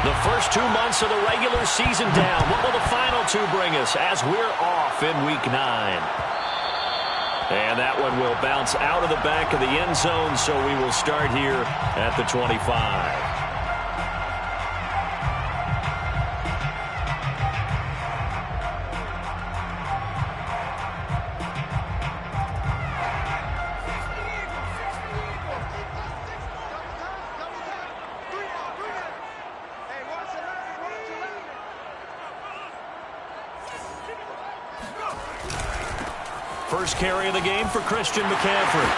The first 2 months of the regular season down. What will the final two bring us as we're off in Week 9? And that one will bounce out of the back of the end zone, so we will start here at the 25. First carry of the game for Christian McCaffrey.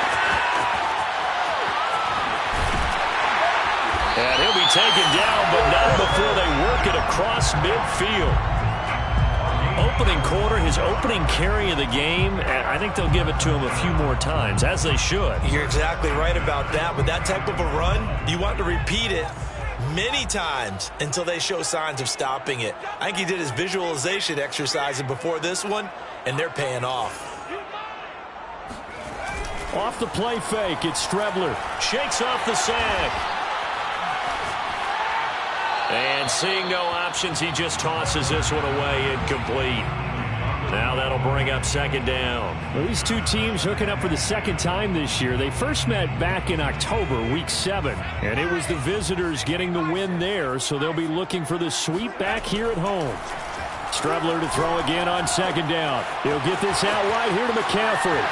And he'll be taken down, but not before they work it across midfield. Opening quarter, his opening carry of the game, and I think they'll give it to him a few more times, as they should. You're exactly right about that. With that type of a run, you want to repeat it many times until they show signs of stopping it. I think he did his visualization exercises before this one, and they're paying off. Off the play fake, it's Strebler. Shakes off the sack. And seeing no options, he just tosses this one away, incomplete. Now that'll bring up second down. Well, these two teams hooking up for the second time this year. They first met back in October, Week 7. And it was the visitors getting the win there, so they'll be looking for the sweep back here at home. Strebler to throw again on second down. He'll get this out wide here to McCaffrey.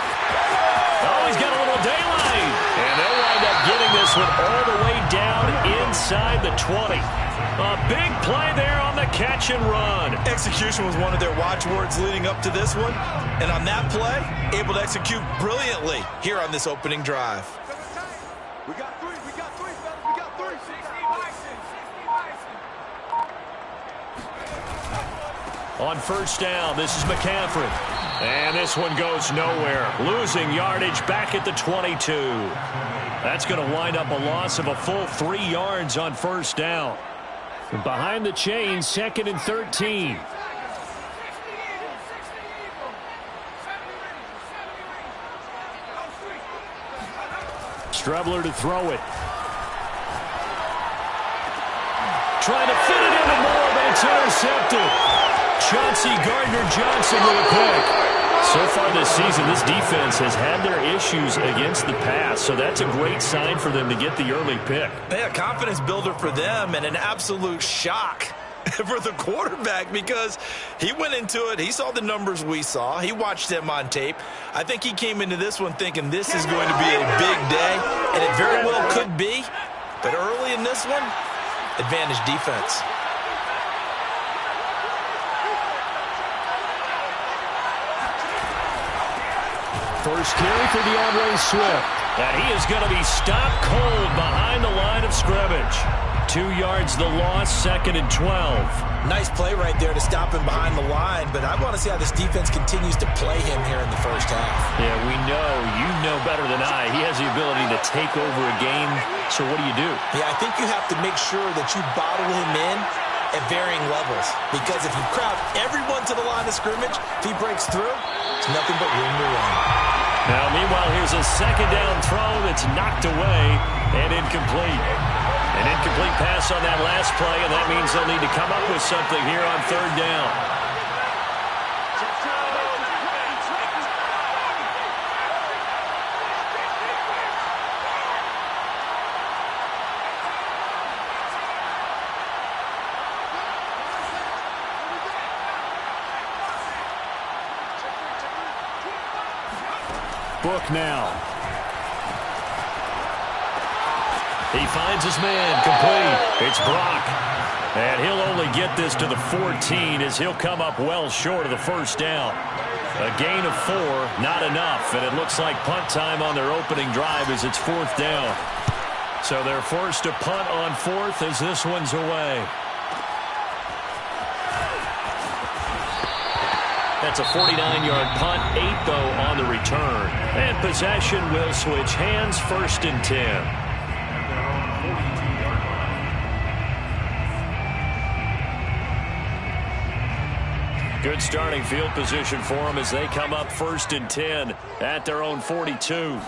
Oh, he's got a little daylight. And they'll wind up getting this one all the way down inside the 20. A big play there on the catch and run. Execution was one of their watchwords leading up to this one. And on that play, able to execute brilliantly here on this opening drive. We got three, fellas. We got three. 60 On first down, this is McCaffrey. And this one goes nowhere. Losing yardage back at the 22. That's going to wind up a loss of a full 3 yards on first down. And behind the chains, 2nd and 13. Strebler to throw it. Trying to fit it into Moore, but it's intercepted. Chauncey Gardner-Johnson with a pick. So far this season, this defense has had their issues against the pass, so that's a great sign for them to get the early pick. Yeah, confidence builder for them and an absolute shock for the quarterback because he went into it. He saw the numbers we saw. He watched them on tape. I think he came into this one thinking this is going to be a big day, and it very well could be. But early in this one, advantage defense. First carry for DeAndre Swift. And he is going to be stopped cold behind the line of scrimmage. 2 yards the loss, 2nd and 12. Nice play right there to stop him behind the line, but I want to see how this defense continues to play him here in the first half. Yeah, we know, you know better than I, he has the ability to take over a game, so what do? Yeah, I think you have to make sure that you bottle him in at varying levels, because if you crowd everyone to the line of scrimmage, if he breaks through, it's nothing but room to run. Now, meanwhile, here's a second down throw that's knocked away and incomplete. An incomplete pass on that last play, and that means they'll need to come up with something here on third down. Book now. He finds his man, complete. It's Brock. And he'll only get this to the 14 as he'll come up well short of the first down. A gain of 4, not enough. And it looks like punt time on their opening drive as it's 4th down. So they're forced to punt on 4th as this one's away. That's a 49-yard punt, 8 though on the return. And possession will switch hands, 1st and 10. Good starting field position for them as they come up 1st and 10 at their own 42.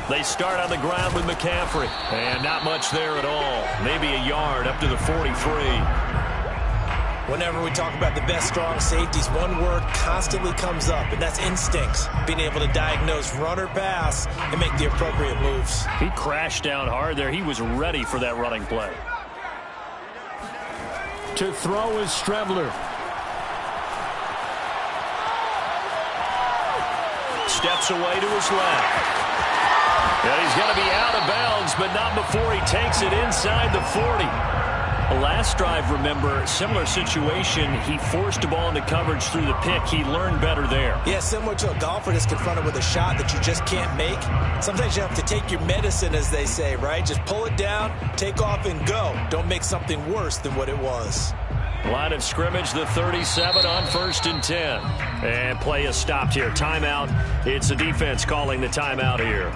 They start on the ground with McCaffrey. And not much there at all. Maybe a yard up to the 43. Whenever we talk about the best strong safeties, one word constantly comes up, and that's instincts. Being able to diagnose run or pass and make the appropriate moves. He crashed down hard there. He was ready for that running play. To throw is Strebler. Steps away to his left. And he's going to be out of bounds, but not before he takes it inside the 40. The last drive, remember, similar situation. He forced a ball into coverage through the pick. He learned better there. Yeah, similar to a golfer that's confronted with a shot that you just can't make. Sometimes you have to take your medicine, as they say, right? Just pull it down, take off, and go. Don't make something worse than what it was. Line of scrimmage, the 37 on 1st and 10. And play is stopped here. Timeout. It's the defense calling the timeout here.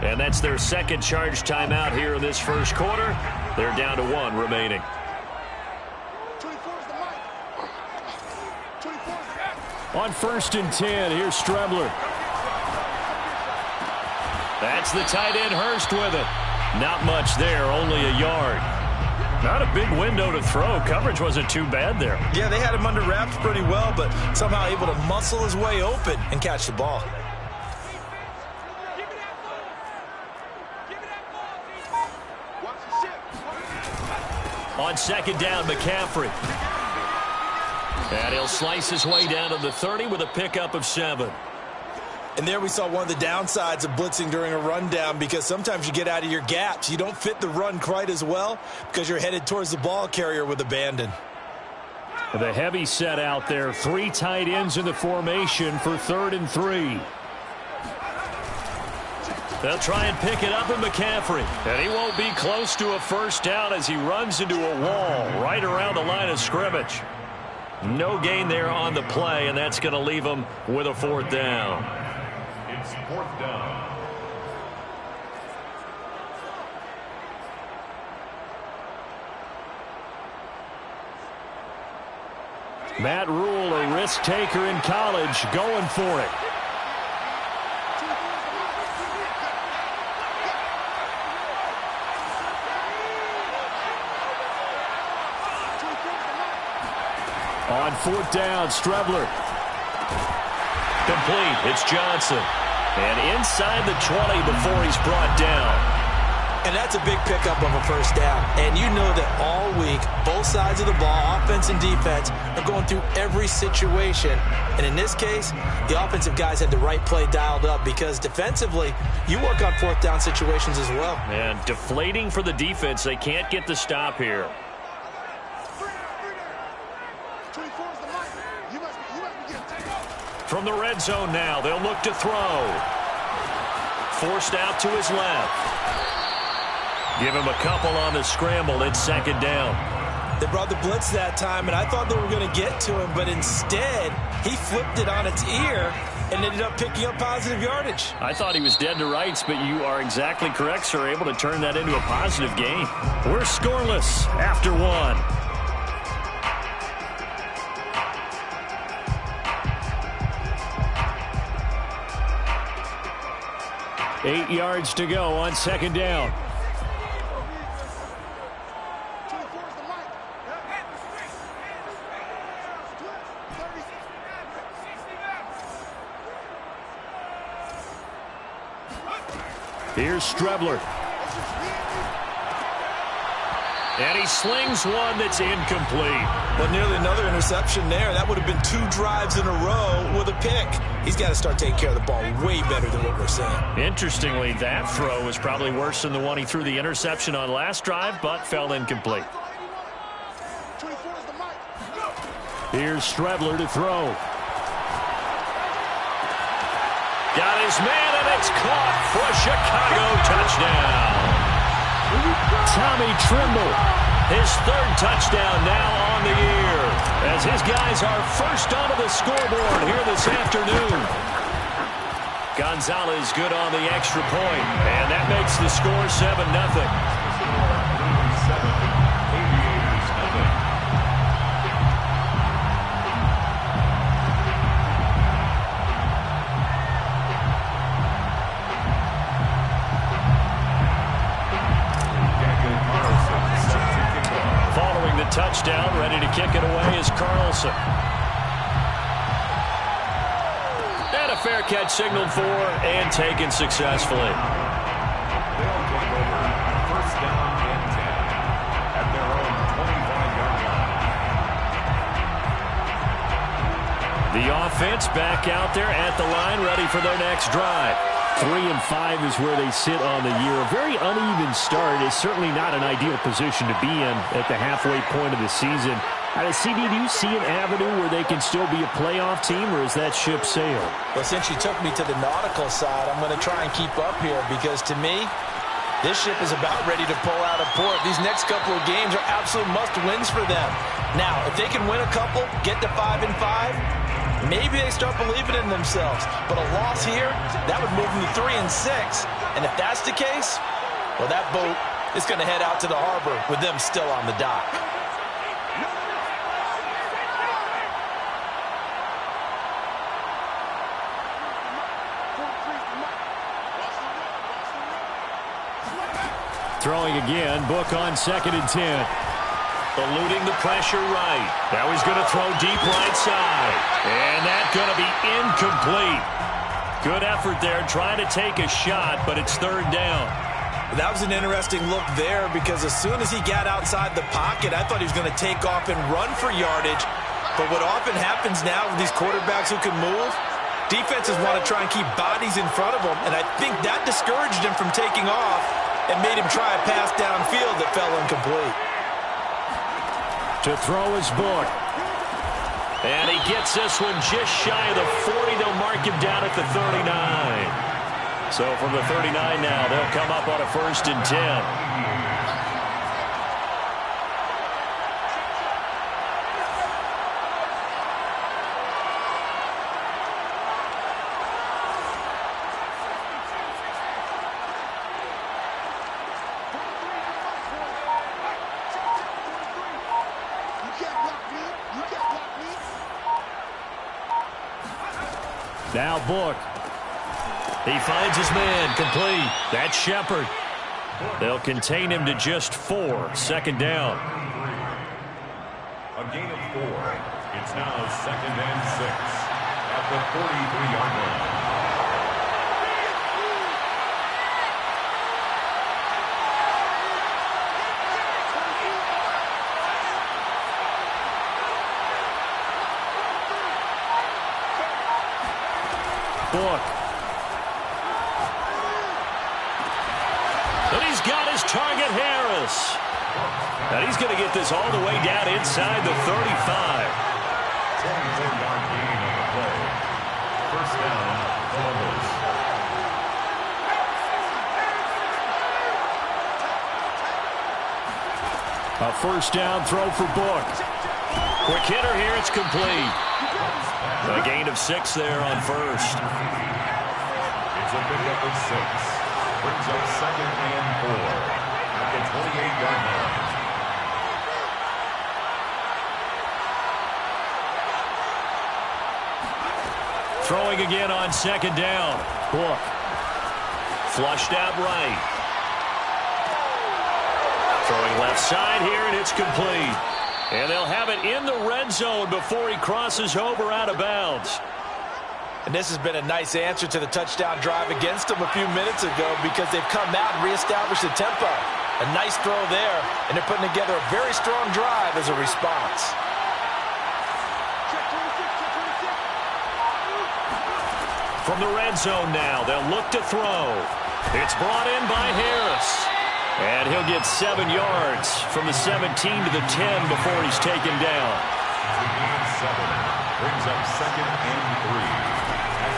And that's their second charge timeout here in this first quarter. They're down to 1 remaining. 24 is the mic. 24 is the On 1st and 10, here's Strebler. That's the tight end Hurst with it. Not much there, only a yard. Not a big window to throw. Coverage wasn't too bad there. Yeah, they had him under wraps pretty well, but somehow able to muscle his way open and catch the ball. On 2nd down, McCaffrey. And he'll slice his way down to the 30 with a pickup of 7. And there we saw one of the downsides of blitzing during a rundown, because sometimes you get out of your gaps. You don't fit the run quite as well because you're headed towards the ball carrier with abandon. The heavy set out there. 3 tight ends in the formation for 3rd and 3. They'll try and pick it up in McCaffrey. And he won't be close to a first down as he runs into a wall right around the line of scrimmage. No gain there on the play, and that's going to leave him with a 4th down. It's 4th down. Matt Rule, a risk taker in college, going for it. On 4th down, Strebler. Complete. It's Johnson. And inside the 20 before he's brought down. And that's a big pickup of a first down. And you know that all week, both sides of the ball, offense and defense, are going through every situation. And in this case, the offensive guys had the right play dialed up, because defensively, you work on 4th down situations as well. And deflating for the defense. They can't get the stop here. 24 is the mic. You must be getting taken off. From the red zone now, they'll look to throw. Forced out to his left. Give him a couple on the scramble. It's 2nd down. They brought the blitz that time, and I thought they were going to get to him, but instead, he flipped it on its ear and ended up picking up positive yardage. I thought he was dead to rights, but you are exactly correct, sir. Able to turn that into a positive gain. We're scoreless after 1. Eight yards to go on 2nd down. 24 is the mic. Here's Strebler. And he slings one that's incomplete. But nearly another interception there. That would have been 2 drives in a row with a pick. He's got to start taking care of the ball way better than what we're seeing. Interestingly, that throw was probably worse than the one he threw the interception on last drive, but fell incomplete. 24 is the mic. Here's Strebler to throw. Got his man, and it's caught for a Chicago touchdown. Tommy Trimble. His 3rd touchdown now on the year, as his guys are first onto the scoreboard here this afternoon. Gonzalez good on the extra point, and that makes the score 7-0. Ready to kick it away is Carlson. And a fair catch signaled for and taken successfully. They'll take over first down and 10 at their own 25-yard line. The offense back out there at the line, ready for their next drive. 3-5 is where they sit on the year. A very uneven start is certainly not an ideal position to be in at the halfway point of the season. CD, do you see an avenue where they can still be a playoff team, or is that ship sailed? Well, since you took me to the nautical side, I'm going to try and keep up here because, to me, this ship is about ready to pull out of port. These next couple of games are absolute must-wins for them. Now, if they can win a couple, get to 5-5, maybe they start believing in themselves. But a loss here, that would move them to 3-6. And if that's the case, well, that boat is going to head out to the harbor with them still on the dock. Throwing again, Book on 2nd and 10. Eluding the pressure right. Now he's going to throw deep right side. And that's going to be incomplete. Good effort there, trying to take a shot, but it's 3rd down. That was an interesting look there because as soon as he got outside the pocket, I thought he was going to take off and run for yardage. But what often happens now with these quarterbacks who can move, defenses want to try and keep bodies in front of them, and I think that discouraged him from taking off and made him try a pass downfield that fell incomplete. To throw is Book. And he gets this one just shy of the 40. They'll mark him down at the 39. So from the 39 now, they'll come up on a 1st and 10. Now Book. He finds his man, complete. That's Shepard. They'll contain him to just 4. 2nd down. A gain of 4. It's now 2nd and 6 at the 43-yard line. Book. And he's got his target, Harris. And he's going to get this all the way down inside the 35. 24-yard gain on the play. First down, Columbus. A 1st down throw for Book. Quick hitter here, it's complete. A gain of 6 there on 1st. It's a pickup of 6. Brings up 2nd and 4 at the 28-yard line. Throwing again on 2nd down. Book. Flushed out right. Throwing left side here, and it's complete. And they'll have it in the red zone before he crosses over out of bounds. And this has been a nice answer to the touchdown drive against them a few minutes ago because they've come out and reestablished the tempo. A nice throw there, and they're putting together a very strong drive as a response. From the red zone now, they'll look to throw. It's brought in by Harris. And he'll get 7 yards from the 17 to the 10 before he's taken down. Gain 7. Brings up 2nd and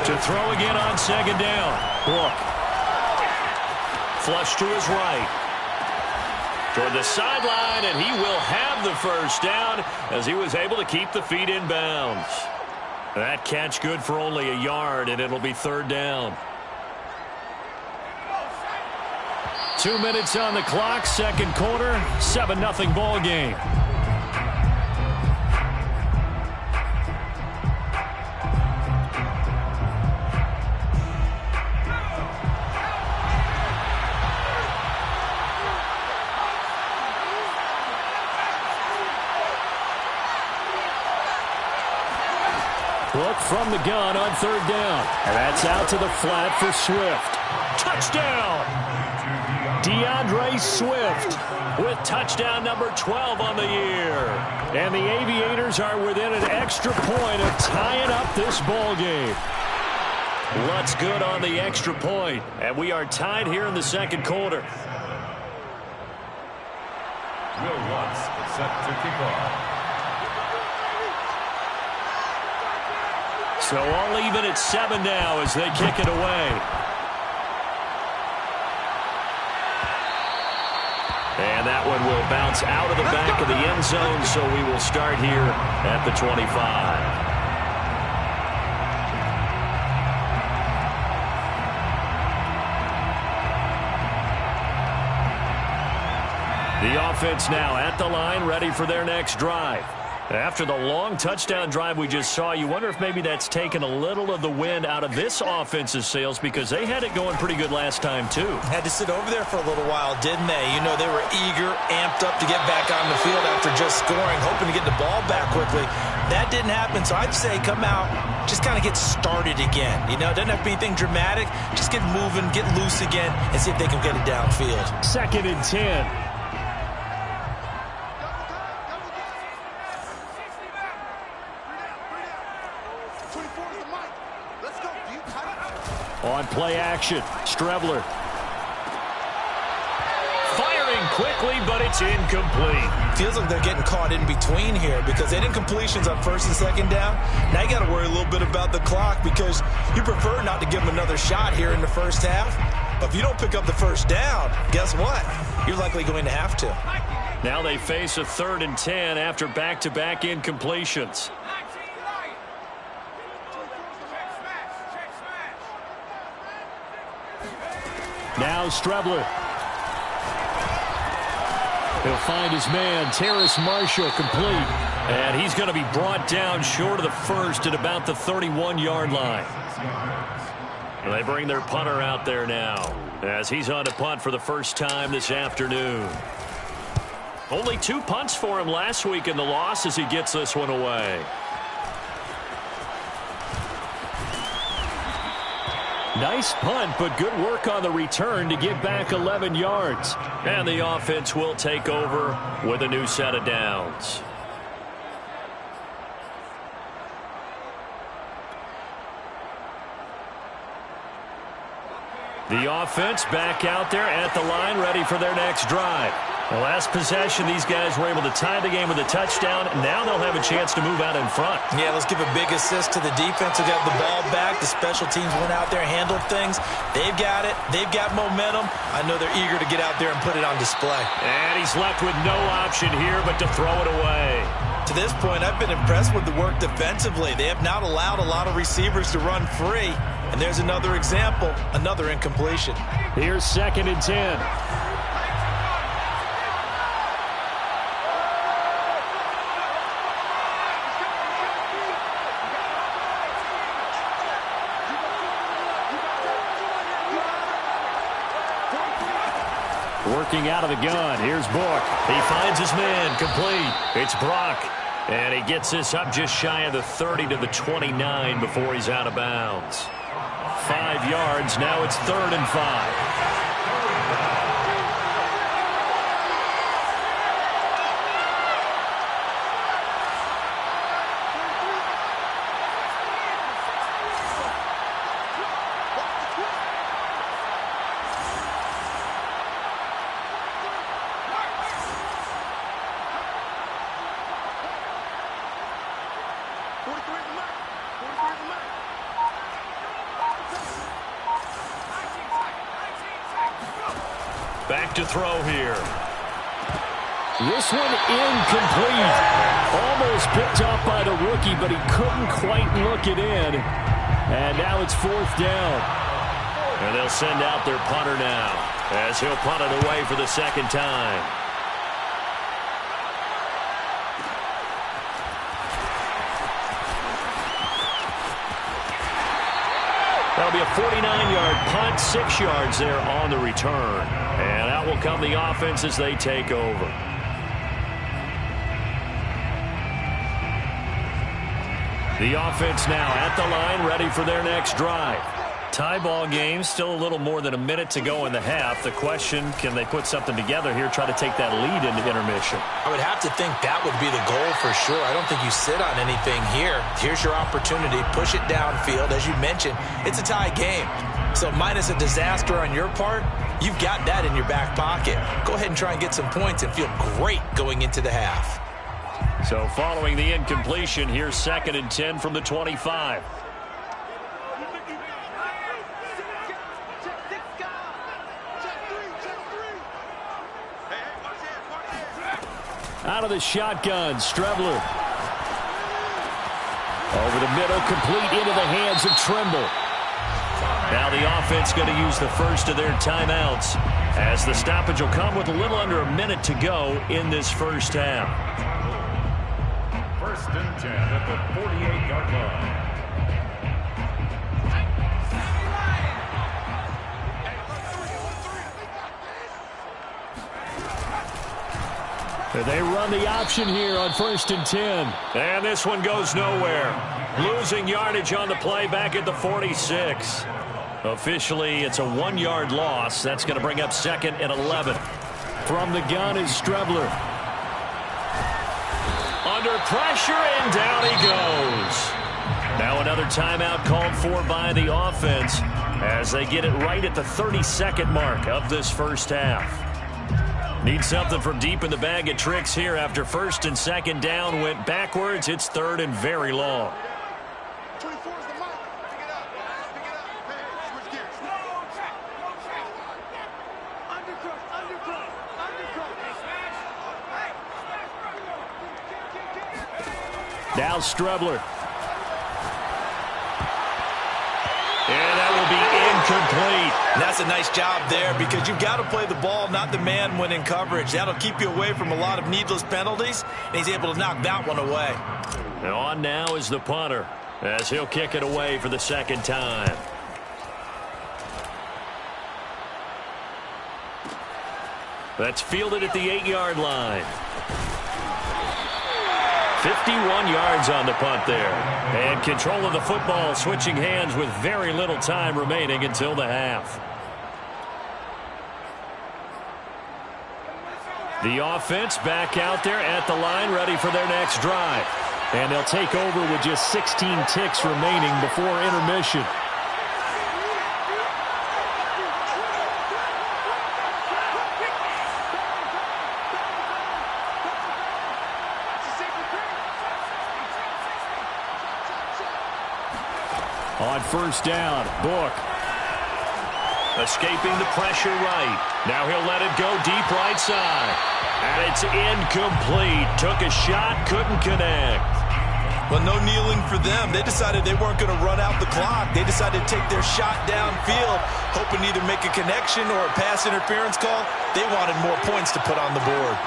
3. To throw again on 2nd down. Book. Flush to his right. Toward the sideline, and he will have the 1st down as he was able to keep the feet in bounds. That catch good for only a yard, and it'll be 3rd down. 2 minutes on the clock, 2nd quarter, 7-0 ball game. from the gun on third down. And that's out to the flat for Swift. Touchdown! DeAndre Swift with touchdown number 12 on the year. And the Aviators are within an extra point of tying up this ball game. Lutz good on the extra point, and we are tied here in the second quarter. Will Lutz set to kick off. So all even at 7 now as they kick it away. And that one will bounce out of the back of the end zone, so we will start here at the 25. The offense now at the line, ready for their next drive. After the long touchdown drive we just saw, you wonder if maybe that's taken a little of the wind out of this offense's sails, because they had it going pretty good last time, too. Had to sit over there for a little while, didn't they? You know, they were eager, amped up to get back on the field after just scoring, hoping to get the ball back quickly. That didn't happen, so I'd say come out, just kind of get started again. You know, it doesn't have to be anything dramatic. Just get moving, get loose again, and see if they can get it downfield. 2nd and 10. On play action, Strebler. Firing quickly, but it's incomplete. Feels like they're getting caught in between here because they didn't completions on 1st and 2nd down. Now you got to worry a little bit about the clock because you prefer not to give them another shot here in the first half. But if you don't pick up the 1st down, guess what? You're likely going to have to. Now they face a 3rd and 10 after back-to-back incompletions. Now Strebler. He'll find his man, Terrace Marshall, complete. And he's going to be brought down short of the 1st at about the 31-yard line. They bring their punter out there now as he's on to punt for the first time this afternoon. Only 2 punts for him last week in the loss as he gets this one away. Nice punt, but good work on the return to get back 11 yards. And the offense will take over with a new set of downs. The offense back out there at the line, ready for their next drive. The last possession, these guys were able to tie the game with a touchdown. Now they'll have a chance to move out in front. Yeah, let's give a big assist to the defense who got the ball back. The special teams went out there, handled things. They've got it. They've got momentum. I know they're eager to get out there and put it on display. And he's left with no option here but to throw it away. To this point, I've been impressed with the work defensively. They have not allowed a lot of receivers to run free. And there's another example, another incompletion. Here's 2nd and 10. Working out of the gun. Here's Book. He finds his man. Complete. It's Brock. And he gets this up just shy of the 30 to the 29 before he's out of bounds. 5 yards. Now it's 3rd and 5. Back to throw here. This one incomplete. Almost picked up by the rookie, but he couldn't quite look it in. And now it's 4th down. And they'll send out their punter now as he'll punt it away for the 2nd time. That'll be a 49-yard punt, 6 yards there on the return. And out will come the offense as they take over. The offense now at the line, ready for their next drive. Tie ball game, still a little more than a minute to go in the half. The question, can they put something together here, try to take that lead into intermission? I would have to think that would be the goal for sure. I don't think you sit on anything here. Here's your opportunity. Push it downfield. As you mentioned, it's a tie game. So minus a disaster on your part, you've got that in your back pocket. Go ahead and try and get some points and feel great going into the half. So following the incompletion, here's 2nd and 10 from the 25. Out of the shotgun, Strebler. Over the middle, complete into the hands of Trimble. Now the offense going to use the first of their timeouts, as the stoppage will come with a little under a minute to go in this first half. 1st and 10 at the 48-yard line. They run the option here on 1st and 10. And this one goes nowhere. Losing yardage on the play back at the 46. Officially, it's a 1-yard loss. That's going to bring up 2nd and 11. From the gun is Strebler. Under pressure, and down he goes. Now another timeout called for by the offense as they get it right at the 32nd mark of this first half. Need something from deep in the bag of tricks here after 1st and 2nd down went backwards. It's 3rd and very long. 24 is the mic. Pick it up. Pick it up. Hey, switch gears. Undercross. Now Strebler. And that will be incomplete. And that's a nice job there because you've got to play the ball, not the man when in coverage. That'll keep you away from a lot of needless penalties, and he's able to knock that one away. And on now is the punter, as he'll kick it away for the 2nd time. That's fielded at the 8-yard line. 51 yards on the punt there. And control of the football switching hands with very little time remaining until the half. The offense back out there at the line, ready for their next drive. And they'll take over with just 16 ticks remaining before intermission. On 1st down, Book. Escaping the pressure right. Now he'll let it go deep right side. And it's incomplete. Took a shot, couldn't connect. Well, no kneeling for them. They decided they weren't going to run out the clock. They decided to take their shot downfield, hoping to either make a connection or a pass interference call. They wanted more points to put on the board.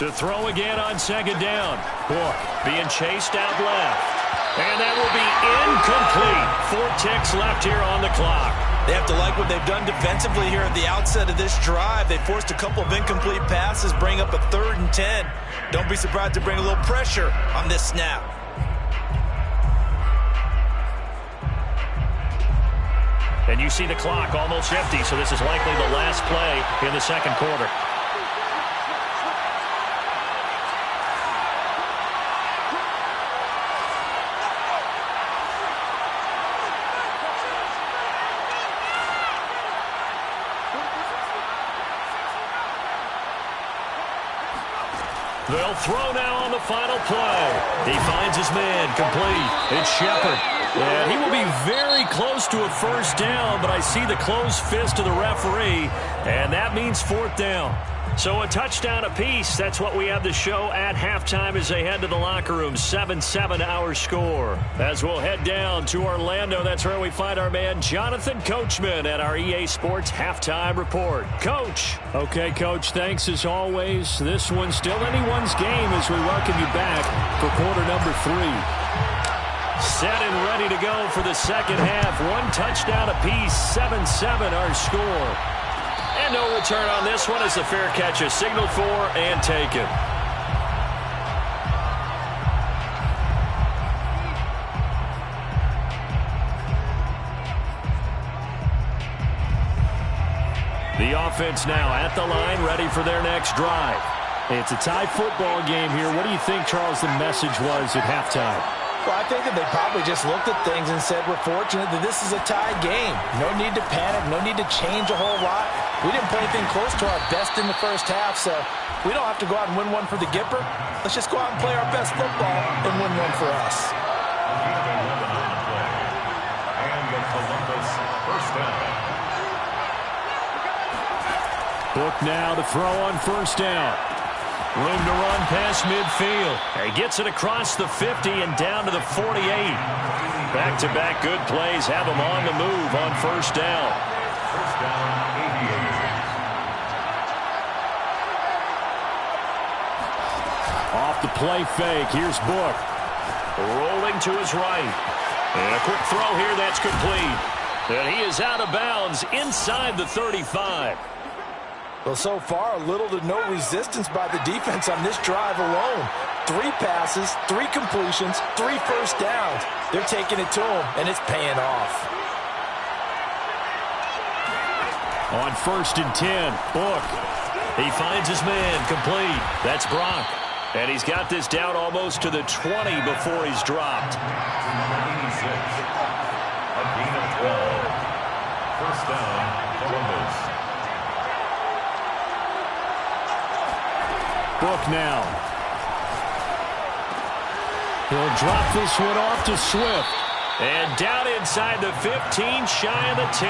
To throw again on 2nd down. Book being chased out left. And that will be incomplete. 4 ticks left here on the clock. They have to like what they've done defensively here at the outset of this drive. They forced a couple of incomplete passes, bring up a 3rd and 10. Don't be surprised to bring a little pressure on this snap. And you see the clock almost empty, so this is likely the last play in the 2nd quarter. They'll throw now on the final play. He finds his man complete. It's Shepard. And he will be very close to a first down, but I see the closed fist of the referee, and that means fourth down. So a touchdown apiece. That's what we have to show at halftime as they head to the locker room. 7-7 our score. As we'll head down to Orlando, that's where we find our man Jonathan Coachman at our EA Sports Halftime Report. Coach. Okay, Coach, thanks as always. This one's still anyone's game as we welcome you back for quarter number 3. Set and ready to go for the second half. One touchdown apiece. 7-7 our score. And no return on this one as the fair catch is signaled for and taken. The offense now at the line, ready for their next drive. It's a tie football game here. What do you think, Charles, the message was at halftime? Well, I think that they probably just looked at things and said, we're fortunate that this is a tie game. No need to panic, no need to change a whole lot. We didn't play anything close to our best in the first half, so we don't have to go out and win one for the Gipper. Let's just go out and play our best football and win one for us. And the Columbus first down. Book now to throw on first down. Room to run past midfield. He gets it across the 50 and down to the 48. Back-to-back good plays have him on the move on first down. First down, Aviators. Off the play fake. Here's Book. Rolling to his right. And a quick throw here that's complete. And he is out of bounds inside the 35. Well, so far, little to no resistance by the defense on this drive alone. 3 passes, 3 completions, 3 first downs. They're taking it to him, and it's paying off. On first and 10, Book. He finds his man complete. That's Brock. And he's got this down almost to the 20 before he's dropped. 86. A gain of 12. First down, Columbus. Book now. He'll drop this one off to Swift. And down inside the 15, shy of the 10.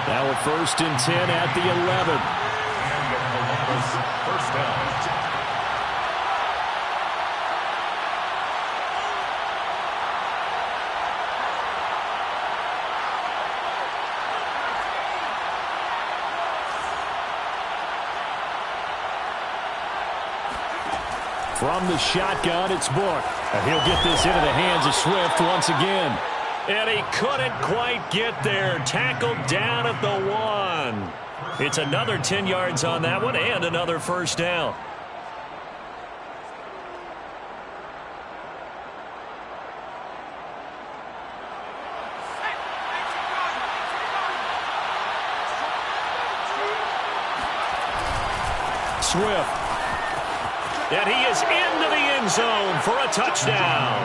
Now a first and 10 at the 11. And the Columbus first down. From the shotgun, it's Book. And he'll get this into the hands of Swift once again. And he couldn't quite get there. Tackled down at the 1. It's another 10 yards on that one and another first down. Swift. And he is into the end zone for a touchdown.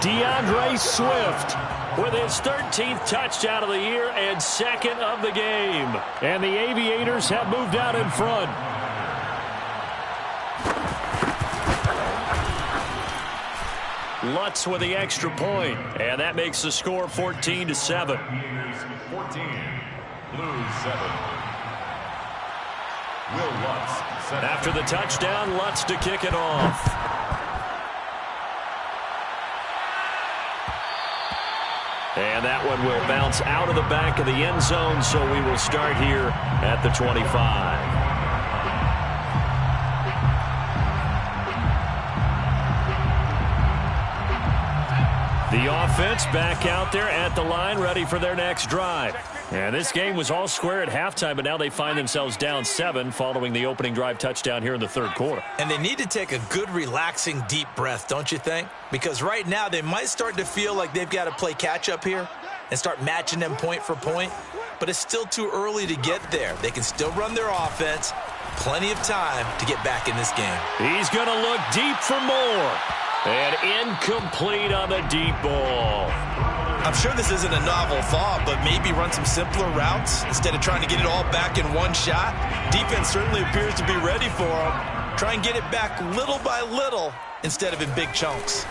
DeAndre Swift with his 13th touchdown of the year and 2nd of the game. And the Aviators have moved out in front. Lutz with the extra point, and that makes the score 14-7. 14, Blues 7. Will Lutz set after the touchdown. Lutz to kick it off. And that one will bounce out of the back of the end zone, so we will start here at the 25. The offense back out there at the line, ready for their next drive. And this game was all square at halftime, but now they find themselves down 7 following the opening drive touchdown here in the third quarter. And they need to take a good, relaxing, deep breath, don't you think? Because right now they might start to feel like they've got to play catch-up here and start matching them point for point. But it's still too early to get there. They can still run their offense. Plenty of time to get back in this game. He's going to look deep for more. And incomplete on the deep ball. I'm sure this isn't a novel thought, but maybe run some simpler routes instead of trying to get it all back in one shot. Defense certainly appears to be ready for him. Try and get it back little by little instead of in big chunks.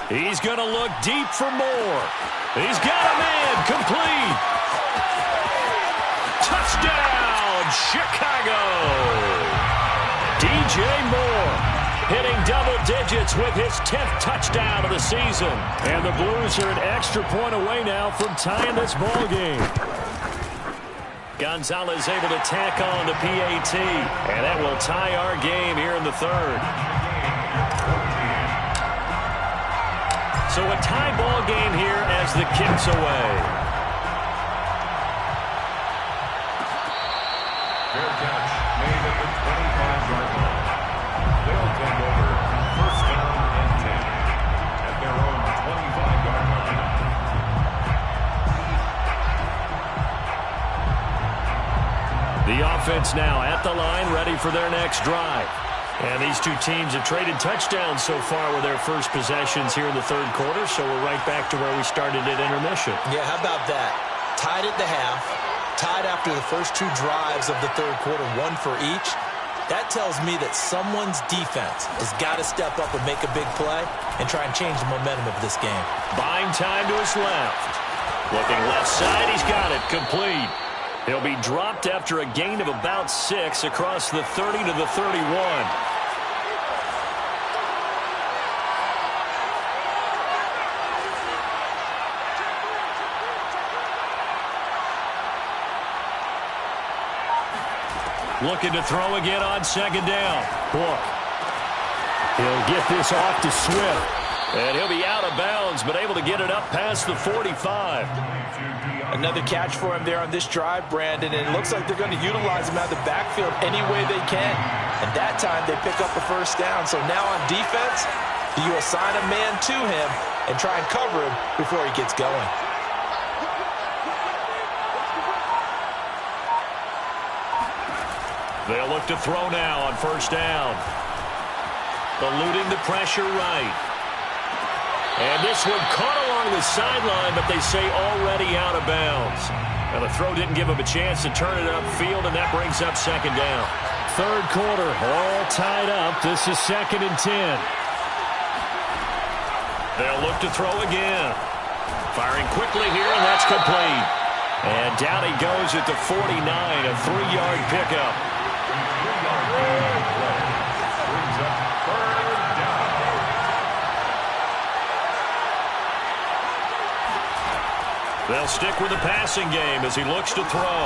He's going to look deep for more. He's got a man, complete. Touchdown, Chicago. DJ Moore hitting double digits with his 10th touchdown of the season. And the Blues are an extra point away now from tying this ball game. Gonzalez able to tack on the PAT, and that will tie our game here in the third. So a tie ball game here as the kick's away. Fair catch made at the 25-yard line. They'll take over first down and 10 at their own 25-yard line. The offense now at the line, ready for their next drive. And these two teams have traded touchdowns so far with their first possessions here in the third quarter, so we're right back to where we started at intermission. Yeah, how about that? Tied at the half, tied after the first two drives of the third quarter, one for each. That tells me that someone's defense has got to step up and make a big play and try and change the momentum of this game. Buying time to his left. Looking left side, he's got it, complete. He'll be dropped after a gain of about 6 across the 30 to the 31. Looking to throw again on second down. Book. He'll get this off to Swift. And he'll be out of bounds, but able to get it up past the 45. Another catch for him there on this drive, Brandon, and it looks like they're going to utilize him out of the backfield any way they can. And that time they pick up the first down. So now on defense, do you assign a man to him and try and cover him before he gets going? They'll look to throw now on first down. Eluding the pressure right. And this one caught along the sideline, but they say already out of bounds. And the throw didn't give him a chance to turn it upfield, and that brings up second down. Third quarter, all tied up. This is 2nd and 10. They'll look to throw again. Firing quickly here, and that's complete. And down he goes at the 49, a 3-yard pickup. They'll stick with the passing game as he looks to throw.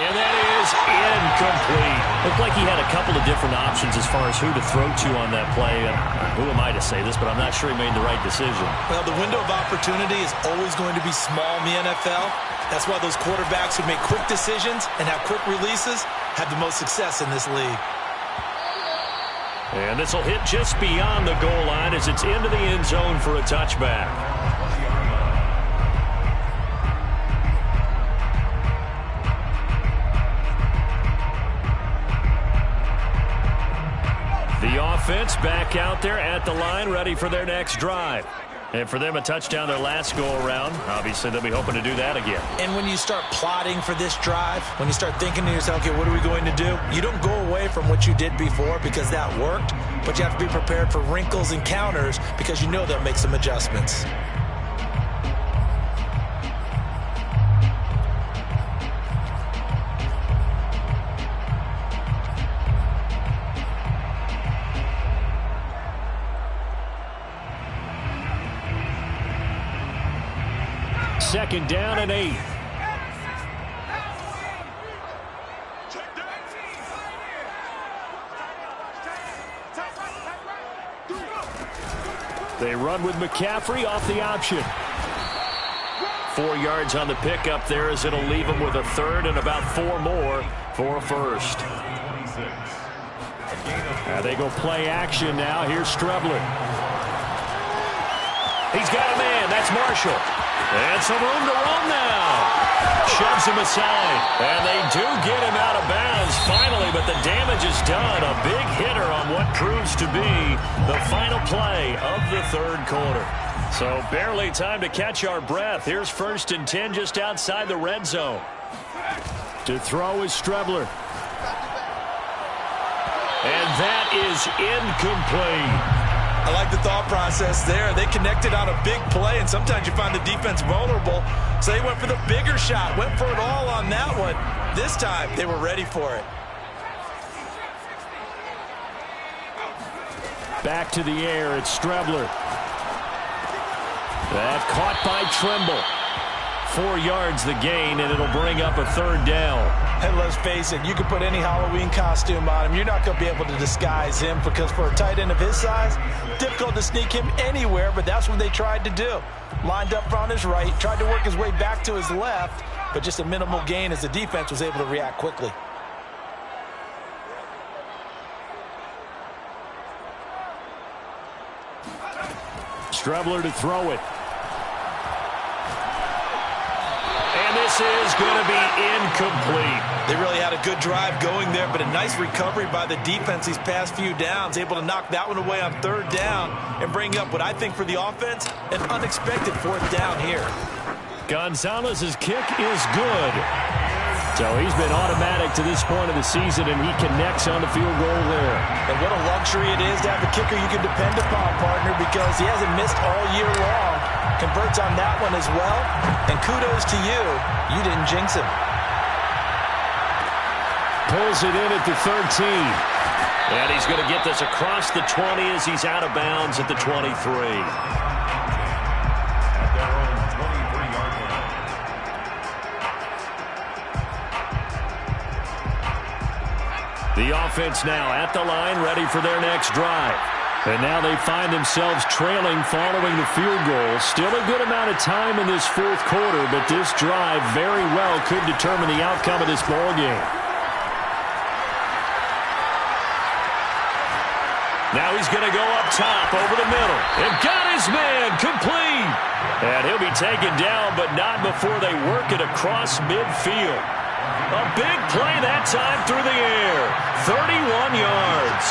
And that is incomplete. Looked like he had a couple of different options as far as who to throw to on that play. And who am I to say this, but I'm not sure he made the right decision. Well, the window of opportunity is always going to be small in the NFL. That's why those quarterbacks who make quick decisions and have quick releases have the most success in this league. And this will hit just beyond the goal line as it's into the end zone for a touchback. The offense back out there at the line, ready for their next drive. And for them, a touchdown their last go-around. Obviously, they'll be hoping to do that again. And when you start plotting for this drive, when you start thinking to yourself, okay, what are we going to do? You don't go away from what you did before because that worked, but you have to be prepared for wrinkles and counters because you know they'll make some adjustments. Second down and 8. They run with McCaffrey off the option. 4 yards on the pickup there as it'll leave them with a third and about 4 more for a first. They go play action now. Here's Strebler. He's got a man. That's Marshall. And some room to run now. Shoves him aside. And they do get him out of bounds finally, but the damage is done. A big hitter on what proves to be the final play of the third quarter. So barely time to catch our breath. Here's 1st and 10 just outside the red zone. To throw is Strebler. And that is incomplete. I like the thought process there. They connected on a big play, and sometimes you find the defense vulnerable. So they went for the bigger shot, went for it all on that one. This time, they were ready for it. Back to the air, it's Strebler. That caught by Trimble. 4 yards the gain, and it'll bring up a third down. And let's face it, you can put any Halloween costume on him. You're not going to be able to disguise him because for a tight end of his size, difficult to sneak him anywhere, but that's what they tried to do. Lined up on his right, tried to work his way back to his left, but just a minimal gain as the defense was able to react quickly. Strebler to throw it. And this is going to be incomplete. They really had a good drive going there, but a nice recovery by the defense these past few downs, able to knock that one away on third down and bring up what I think for the offense, an unexpected fourth down here. Gonzalez's kick is good. So he's been automatic to this point of the season, and he connects on the field goal there. And what a luxury it is to have a kicker you can depend upon, partner, because he hasn't missed all year long. Converts on that one as well. And kudos to you. You didn't jinx him. Pulls it in at the 13. And he's going to get this across the 20 as he's out of bounds at the 23. The offense now at the line, ready for their next drive. And now they find themselves trailing following the field goal. Still a good amount of time in this fourth quarter, but this drive very well could determine the outcome of this ball game. Now he's going to go up top over the middle. And got his man complete. And he'll be taken down, but not before they work it across midfield. A big play that time through the air. 31 yards.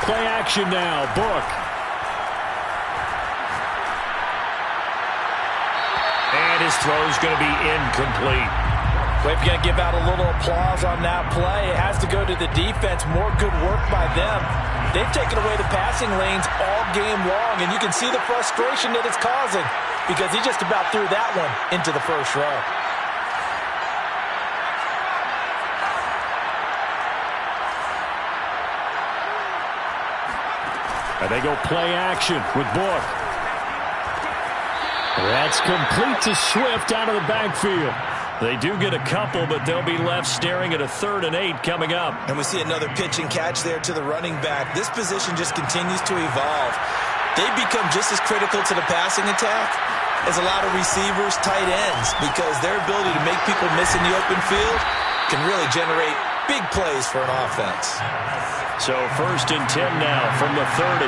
Play action now. Book. And his throw's going to be incomplete. We're going to give out a little applause on that play. It has to go to the defense. More good work by them. They've taken away the passing lanes all game long, and you can see the frustration that it's causing because he just about threw that one into the first row. And they go play action with Book. That's complete to Swift out of the backfield. They do get a couple, but they'll be left staring at a 3rd and 8 coming up. And we see another pitch and catch there to the running back. This position just continues to evolve. They become just as critical to the passing attack as a lot of receivers, tight ends, because their ability to make people miss in the open field can really generate big plays for an offense. So 1st and 10 now from the 30.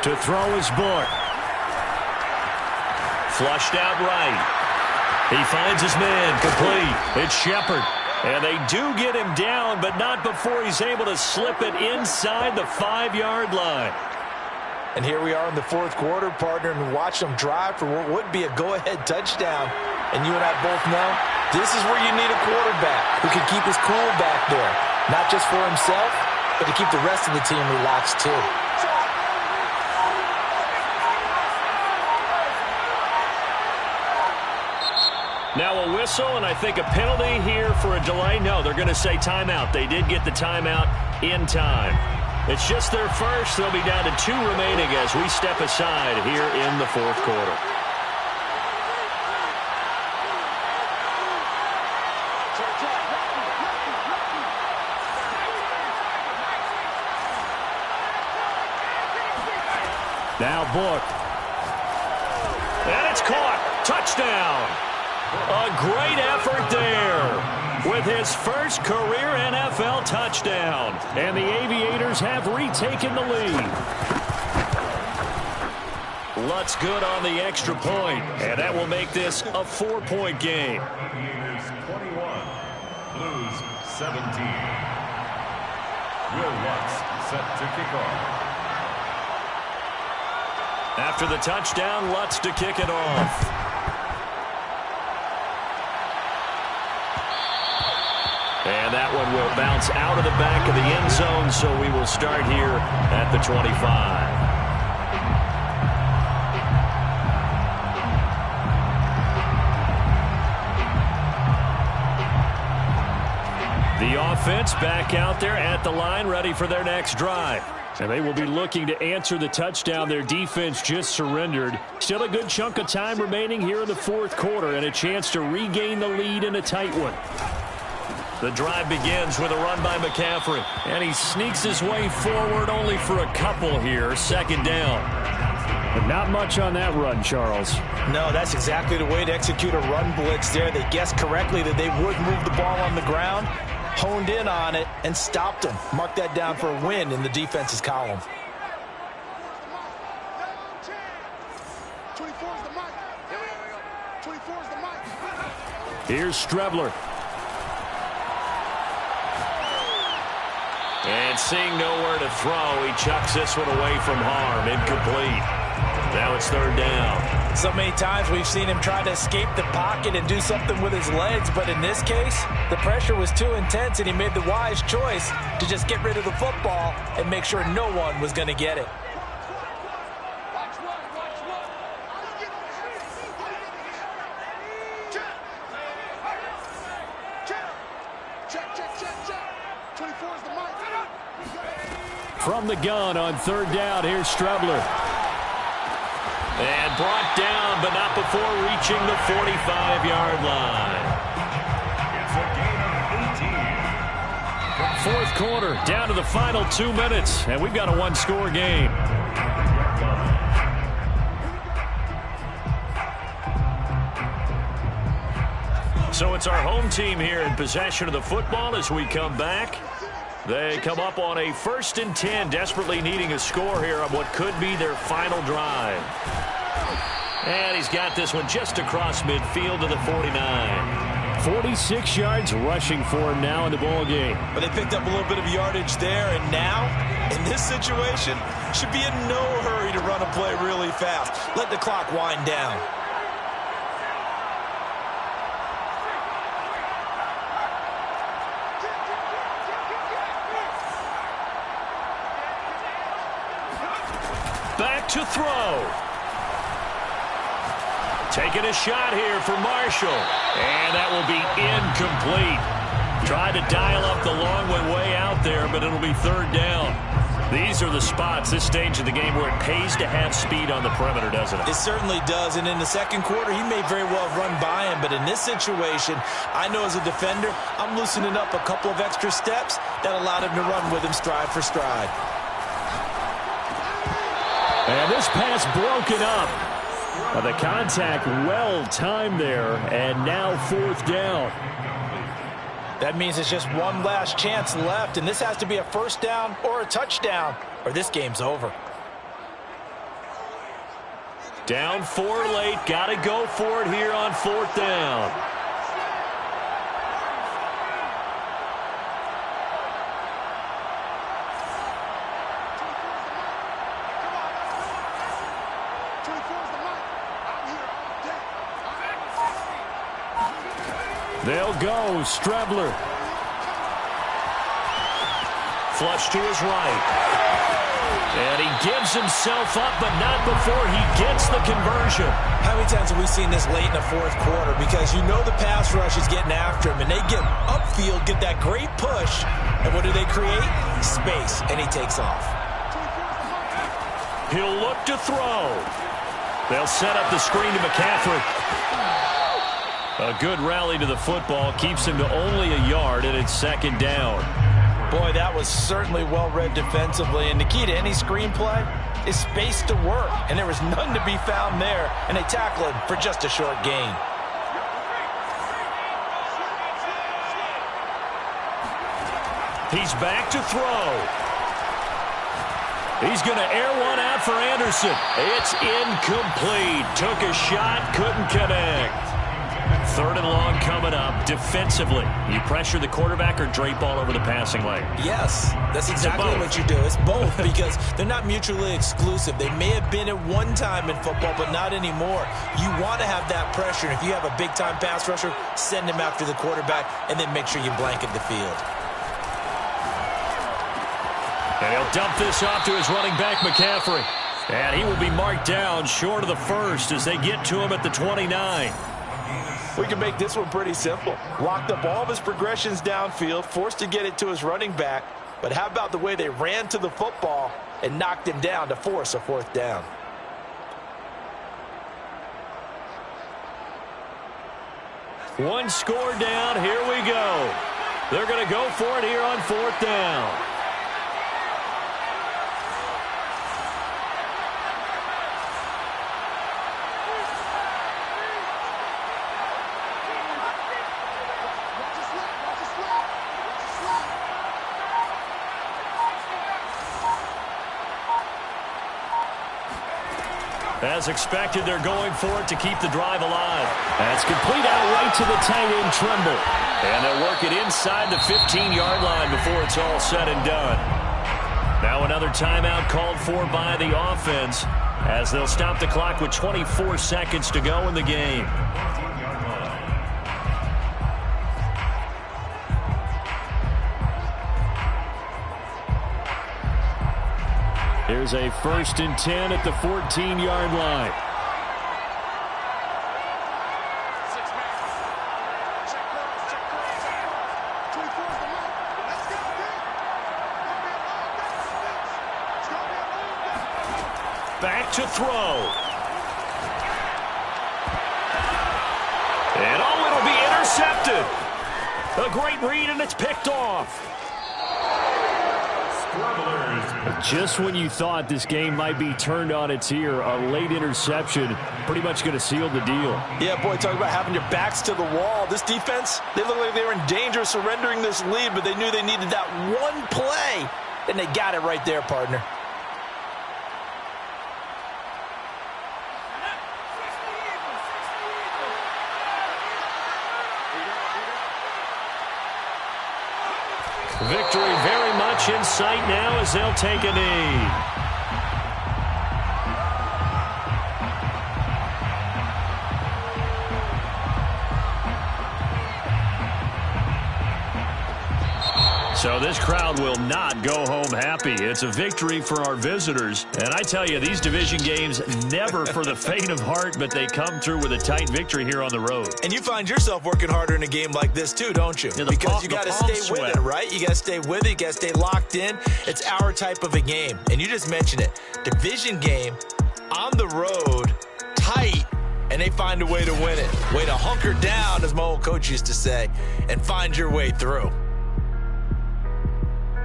To throw his Book. Flushed out right. He finds his man complete. It's Shepard. And they do get him down, but not before he's able to slip it inside the 5-yard line. And here we are in the fourth quarter, partner, and watch them drive for what would be a go-ahead touchdown. And you and I both know this is where you need a quarterback who can keep his cool back there. Not just for himself, but to keep the rest of the team relaxed too. Now a whistle, and I think a penalty here for a delay. No, they're going to say timeout. They did get the timeout in time. It's just their first. They'll be down to 2 remaining as we step aside here in the fourth quarter. Now Book. And it's caught. Touchdown. A great effort there with his first career NFL touchdown. And the Aviators have retaken the lead. Lutt's good on the extra point, and that will make this a 4-point game. Aviators 21, Blues 17. Will Lutz set to kick off. After the touchdown, Lutz to kick it off. And that one will bounce out of the back of the end zone, so we will start here at the 25. The offense back out there at the line, ready for their next drive. And they will be looking to answer the touchdown their defense just surrendered. Still a good chunk of time remaining here in the fourth quarter and a chance to regain the lead in a tight one. The drive begins with a run by McCaffrey. And he sneaks his way forward only for a couple here. Second down. But not much on that run, Charles. No, that's exactly the way to execute a run blitz there. They guessed correctly that they would move the ball on the ground, honed in on it, and stopped them. Mark that down for a win in the defense's column. 24 is the mic. 24 is the mic. Here's Strebler. And seeing nowhere to throw, he chucks this one away from harm. Incomplete. Now it's third down. So many times we've seen him try to escape the pocket and do something with his legs, but in this case, the pressure was too intense and he made the wise choice to just get rid of the football and make sure no one was going to get it. From the gun on third down, here's Strebler. And brought down, but not before reaching the 45-yard line. It's a gain of 18. Fourth quarter, down to the final 2 minutes, and we've got a one-score game. So it's our home team here in possession of the football as we come back. They come up on a 1st and 10, desperately needing a score here on what could be their final drive. And he's got this one just across midfield to the 49. 46 yards rushing for him now in the ball game. But they picked up a little bit of yardage there, and now, in this situation, should be in no hurry to run a play really fast. Let the clock wind down. Back to throw. Taking a shot here for Marshall. And that will be incomplete. Tried to dial up the long one way out there, but it'll be third down. These are the spots, this stage of the game, where it pays to have speed on the perimeter, doesn't it? It certainly does, and in the second quarter, he may very well have run by him, but in this situation, I know as a defender, I'm loosening up a couple of extra steps that allowed him to run with him stride for stride. And this pass broken up. The contact well timed there, and now fourth down. That means it's just one last chance left, and this has to be a first down or a touchdown, or this game's over. Down 4 late, got to go for it here on fourth down. They'll go. Strebler. Flush to his right. And he gives himself up, but not before he gets the conversion. How many times have we seen this late in the fourth quarter? Because you know the pass rush is getting after him, and they get upfield, get that great push, and what do they create? Space, and he takes off. He'll look to throw. They'll set up the screen to McCaffrey. A good rally to the football keeps him to only a yard, and it's second down. Boy, that was certainly well-read defensively, and the key to any screenplay is space to work, and there was none to be found there, and they tackle him for just a short gain. He's back to throw. He's going to air one out for Anderson. It's incomplete. Took a shot, couldn't connect. 3rd and long coming up. Defensively, you pressure the quarterback or drape all over the passing lane? Yes, that's exactly what you do. It's both because they're not mutually exclusive. They may have been at one time in football, but not anymore. You want to have that pressure. And if you have a big-time pass rusher, send him after the quarterback, and then make sure you blanket the field. And he'll dump this off to his running back, McCaffrey. And he will be marked down short of the first as they get to him at the 29. We can make this one pretty simple. Locked up all of his progressions downfield, forced to get it to his running back. But how about the way they ran to the football and knocked him down to force a 4th down? One score down. Here we go. They're going to go for it here on 4th down. As expected, they're going for it to keep the drive alive. That's complete out right to the tight end, Tremble. And they'll work it inside the 15-yard line before it's all said and done. Now another timeout called for by the offense as they'll stop the clock with 24 seconds to go in the game. Here's a 1st and 10 at the 14-yard line. Back to throw. And oh, it'll be intercepted. A great read, and it's picked off. Just when you thought this game might be turned on its ear, a late interception pretty much going to seal the deal. Yeah, boy, talk about having your backs to the wall. This defense, they look like they were in danger of surrendering this lead, but they knew they needed that one play, and they got it right there, partner. Victory very much in sight now as they'll take a knee. So this crowd will not go home happy. It's a victory for our visitors. And I tell you, these division games, never for the faint of heart, but they come through with a tight victory here on the road. And you find yourself working harder in a game like this too, don't you? Yeah, because you got to stay with it, right? You got to stay with it. You got to stay locked in. It's our type of a game. And you just mentioned it. Division game, on the road, tight, and they find a way to win it. Way to hunker down, as my old coach used to say, and find your way through.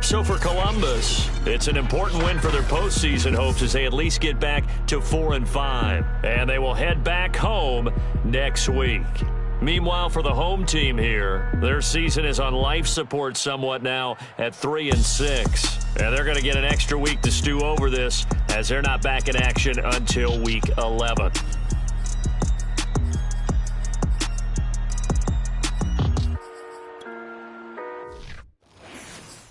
So for Columbus, it's an important win for their postseason hopes as they at least get back to 4-5. And they will head back home next week. Meanwhile, for the home team here, their season is on life support somewhat now at 3-6. And they're going to get an extra week to stew over this as they're not back in action until week 11.